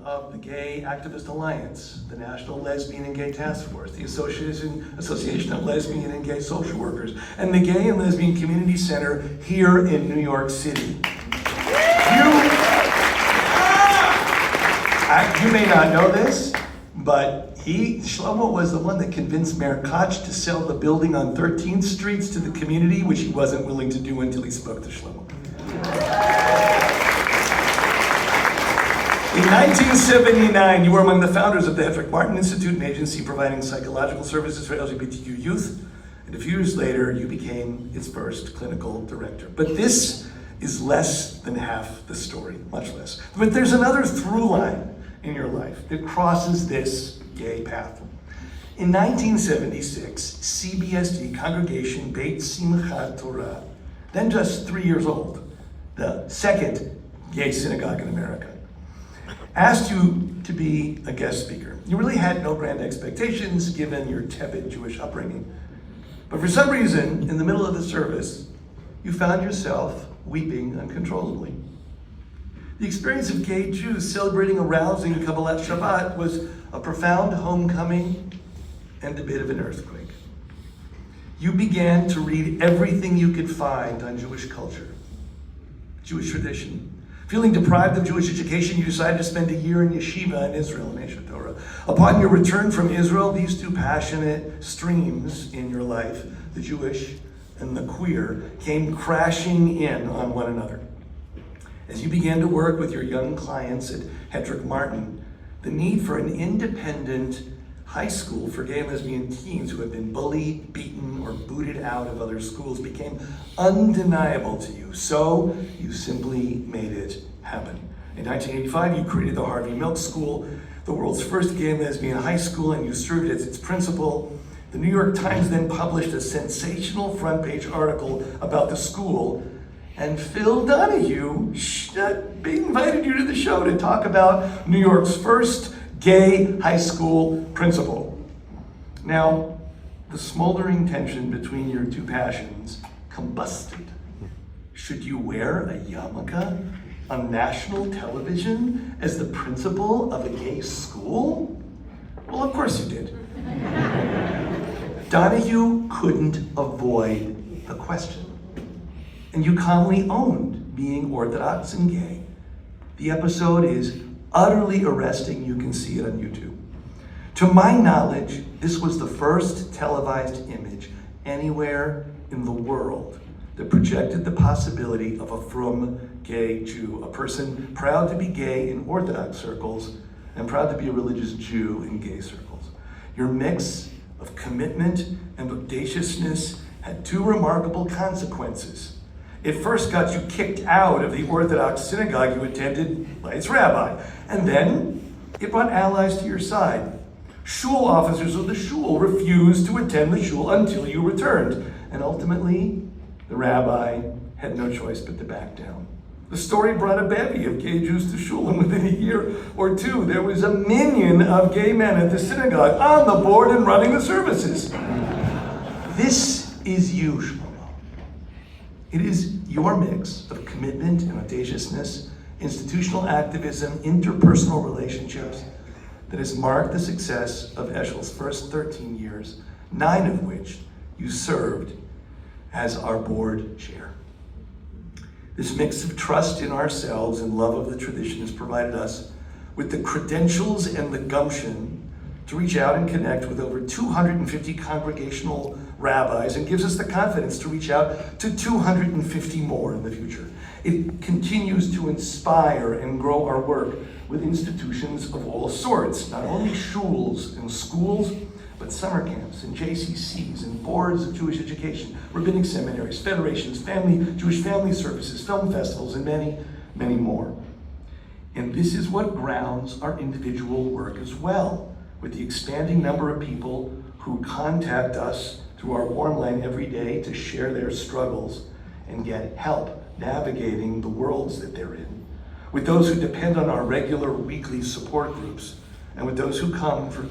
of the Gay Activist Alliance, the National Lesbian and Gay Task Force, the Association of Lesbian and Gay Social Workers, and the Gay and Lesbian Community Center here in New York City. You may not know this, but Shlomo was the one that convinced Mayor Koch to sell the building on 13th Street to the community, which he wasn't willing to do until he spoke to Shlomo. In 1979, you were among the founders of the Hedrick Martin Institute, an agency providing psychological services for LGBTQ youth. And a few years later, you became its first clinical director. But this is less than half the story, much less. But there's another through line in your life that crosses this gay path. In 1976, CBSD, Congregation Beit Simchat Torah, then just 3 years old, the second gay synagogue in America, asked you to be a guest speaker. You really had no grand expectations given your tepid Jewish upbringing. But for some reason, in the middle of the service, you found yourself weeping uncontrollably. The experience of gay Jews celebrating a rousing Kabbalat Shabbat was a profound homecoming and a bit of an earthquake. You began to read everything you could find on Jewish culture, Jewish tradition. Feeling deprived of Jewish education, you decided to spend a year in yeshiva in Israel, in Eshel Gala. Upon your return from Israel, these two passionate streams in your life, the Jewish and the queer, came crashing in on one another. As you began to work with your young clients at Hedrick Martin, the need for an independent high school for gay and lesbian teens who had been bullied, beaten, or booted out of other schools became undeniable to you. So you simply made it happen. In 1985, you created the Harvey Milk School, the world's first gay and lesbian high school, and you served as its principal. The New York Times then published a sensational front page article about the school, and Phil Donahue invited you to the show to talk about New York's first gay high school principal. Now, the smoldering tension between your two passions combusted. Should you wear a yarmulke on national television as the principal of a gay school? Well, of course you did. Donahue couldn't avoid the question. And you calmly owned being Orthodox and gay. The episode is utterly arresting. You can see it on YouTube. To my knowledge, this was the first televised image anywhere in the world that projected the possibility of a frum gay Jew, a person proud to be gay in Orthodox circles and proud to be a religious Jew in gay circles. Your mix of commitment and audaciousness had two remarkable consequences. It first got you kicked out of the Orthodox synagogue you attended by its rabbi, and then it brought allies to your side. Shul officers of the shul refused to attend the shul until you returned, and ultimately, the rabbi had no choice but to back down. The story brought a bevy of gay Jews to shul, and within a year or two, there was a minion of gay men at the synagogue on the board and running the services. This is you, Shlomo. It is your mix of commitment and audaciousness, institutional activism, interpersonal relationships that has marked the success of Eshel's first 13 years, 9 of which you served as our board chair. This mix of trust in ourselves and love of the tradition has provided us with the credentials and the gumption to reach out and connect with over 250 congregational rabbis, and gives us the confidence to reach out to 250 more in the future. It continues to inspire and grow our work with institutions of all sorts, not only shuls and schools, but summer camps and JCCs and boards of Jewish education, rabbinic seminaries, federations, Jewish family services, film festivals, and many, many more. And this is what grounds our individual work as well, with the expanding number of people who contact us through our warm line every day to share their struggles and get help navigating the worlds that they're in, with those who depend on our regular weekly support groups, and with those who come for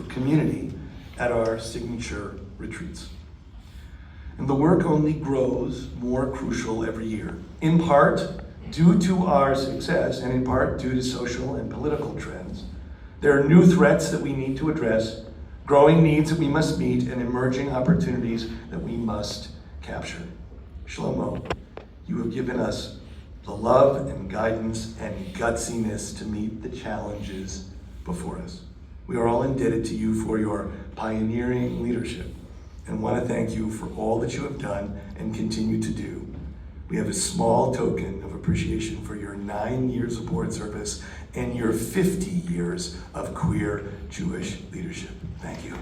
community at our signature retreats. And the work only grows more crucial every year, in part Due to our success, and in part due to social and political trends, there are new threats that we need to address, growing needs that we must meet, and emerging opportunities that we must capture. Shlomo, you have given us the love and guidance and gutsiness to meet the challenges before us. We are all indebted to you for your pioneering leadership and want to thank you for all that you have done and continue to do. We have a small token of appreciation for your 9 years of board service and your 50 years of queer Jewish leadership. Thank you.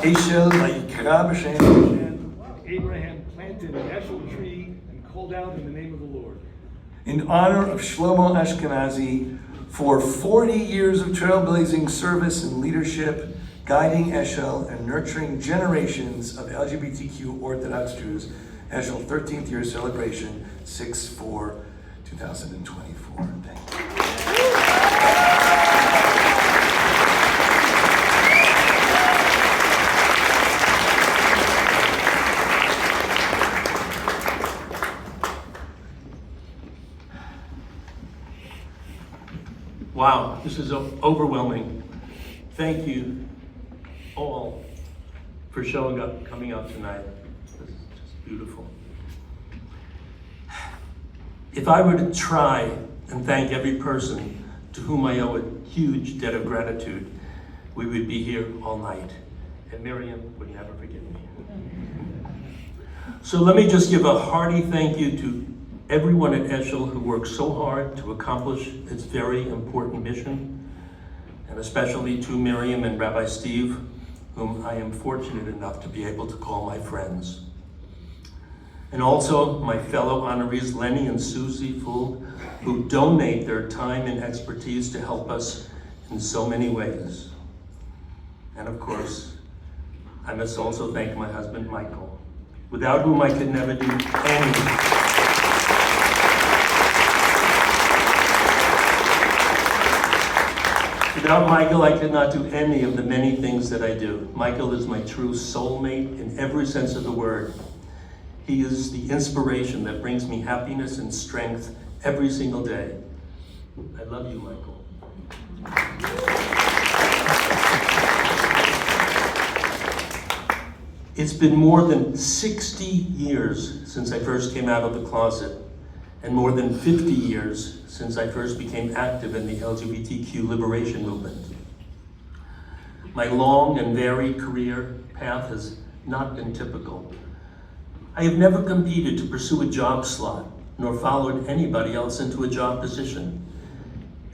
Eshel Gala. Abraham planted an Eshel tree and called out in the name of the Lord. In honor of Shlomo Ashkinazy, for 40 years of trailblazing service and leadership, guiding Eshel and nurturing generations of LGBTQ Orthodox Jews, Eshel 13th year celebration, 6/4/2024. Thank you. Wow, this is overwhelming. Thank you all for showing up, coming out tonight. This is just beautiful. If I were to try and thank every person to whom I owe a huge debt of gratitude, we would be here all night. And Miriam would never forgive me. So let me just give a hearty thank you to everyone at Eshel who worked so hard to accomplish its very important mission, and especially to Miriam and Rabbi Steve, whom I am fortunate enough to be able to call my friends. And also my fellow honorees Lenny and Susie Full, who donate their time and expertise to help us in so many ways. And of course, I must also thank my husband Michael, without whom I could never do anything. Without Michael, I could not do any of the many things that I do. Michael is my true soulmate in every sense of the word. He is the inspiration that brings me happiness and strength every single day. I love you, Michael. It's been more than 60 years since I first came out of the closet, and more than 50 years since I first became active in the LGBTQ liberation movement. My long and varied career path has not been typical. I have never competed to pursue a job slot, nor followed anybody else into a job position.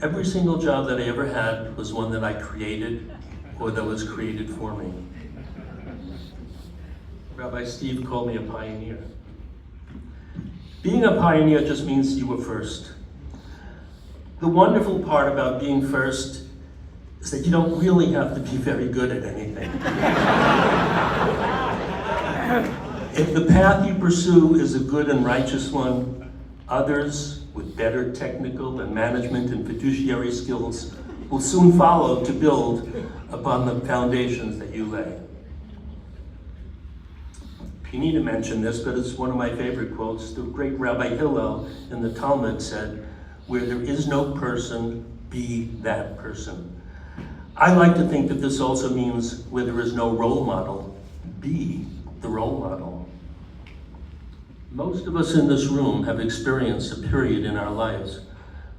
Every single job that I ever had was one that I created or that was created for me. Rabbi Steve called me a pioneer. Being a pioneer just means you were first. The wonderful part about being first is that you don't really have to be very good at anything. If the path you pursue is a good and righteous one, others with better technical and management and fiduciary skills will soon follow to build upon the foundations that you lay. You need to mention this, but it's one of my favorite quotes. The great Rabbi Hillel in the Talmud said, "Where there is no person, be that person." I like to think that this also means where there is no role model, be the role model. Most of us in this room have experienced a period in our lives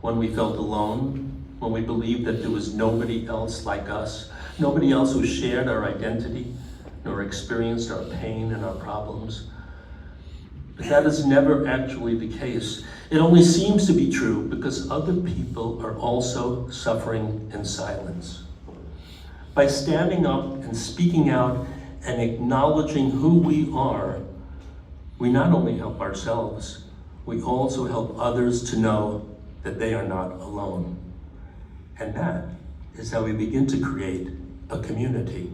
when we felt alone, when we believed that there was nobody else like us, nobody else who shared our identity, nor experienced our pain and our problems. But that is never actually the case. It only seems to be true because other people are also suffering in silence. By standing up and speaking out and acknowledging who we are, we not only help ourselves, we also help others to know that they are not alone. And that is how we begin to create a community.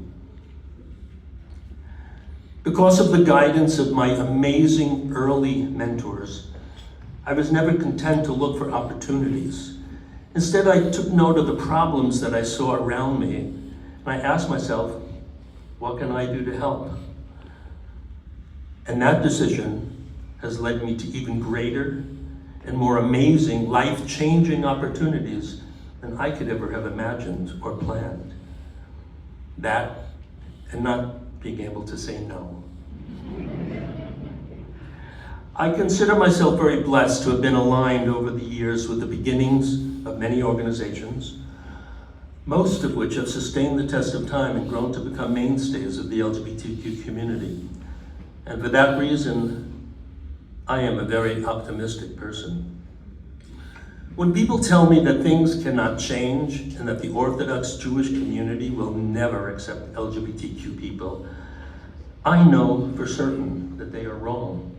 Because of the guidance of my amazing early mentors, I was never content to look for opportunities. Instead, I took note of the problems that I saw around me, and I asked myself, what can I do to help? And that decision has led me to even greater and more amazing, life-changing opportunities than I could ever have imagined or planned. That, and not being able to say no. I consider myself very blessed to have been aligned over the years with the beginnings of many organizations, most of which have sustained the test of time and grown to become mainstays of the LGBTQ community. And for that reason, I am a very optimistic person. When people tell me that things cannot change and that the Orthodox Jewish community will never accept LGBTQ people, I know for certain that they are wrong.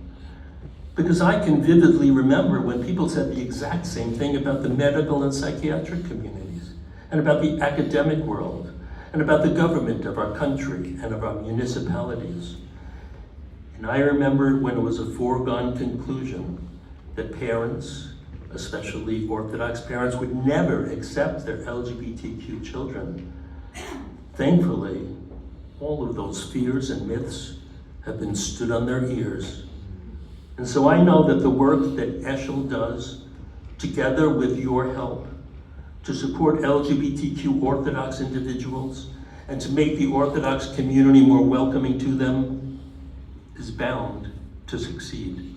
Because I can vividly remember when people said the exact same thing about the medical and psychiatric communities, and about the academic world, and about the government of our country and of our municipalities. And I remember when it was a foregone conclusion that parents, especially Orthodox parents, would never accept their LGBTQ children. Thankfully, all of those fears and myths have been stood on their ears. And so I know that the work that Eshel does, together with your help, to support LGBTQ Orthodox individuals and to make the Orthodox community more welcoming to them, is bound to succeed.